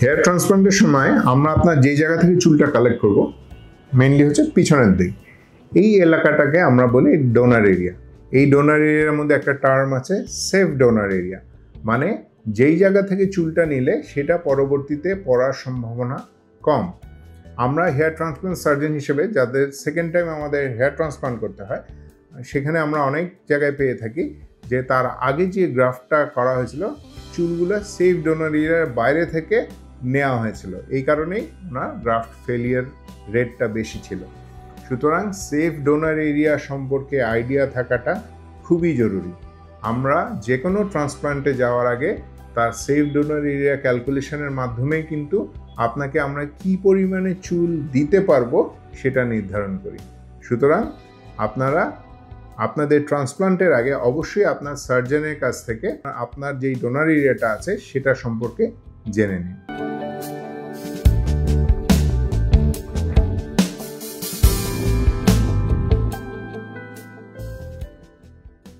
Hair ট্রান্সপ্লান্টের সময় আমরা আপনার যেই জায়গা থেকে চুলটা কালেক্ট করব মেইনলি হচ্ছে পিছনের দিক। এই এলাকাটাকে আমরা বলি ডোনার এরিয়া। এই ডোনার এরিয়ার মধ্যে একটা টার্ম আছে সেফ ডোনার এরিয়া, মানে যেই জায়গা থেকে চুলটা নিলে সেটা পরবর্তীতে পড়ার সম্ভাবনা কম। আমরা হেয়ার ট্রান্সপ্লান্ট সার্জন হিসেবে যাদের সেকেন্ড টাইম আমাদের হেয়ার ট্রান্সপ্লান্ট করতে হয়, সেখানে আমরা অনেক জায়গায় পেয়ে থাকি যে তার আগে যে গ্রাফটটা করা হয়েছিল চুলগুলো সেফ ডোনার এরিয়ার বাইরে থেকে নেওয়া হয়েছিল, এই কারণেই ওনার গ্রাফট ফেলিয়ার রেটটা বেশি ছিল। সুতরাং সেফ ডোনার এরিয়া সম্পর্কে আইডিয়া থাকাটা খুবই জরুরি। আমরা যে কোনো ট্রান্সপ্লান্টে যাওয়ার আগে তার সেফ ডোনার এরিয়া ক্যালকুলেশনের মাধ্যমেই কিন্তু আপনাকে আমরা কি পরিমাণে চুল দিতে পারবো সেটা নির্ধারণ করি। সুতরাং আপনারা আপনাদের ট্রান্সপ্লান্টের আগে অবশ্যই আপনার সার্জনের কাছ থেকে আপনার যেই ডোনার এরিয়াটা আছে সেটা সম্পর্কে জেনে নিন।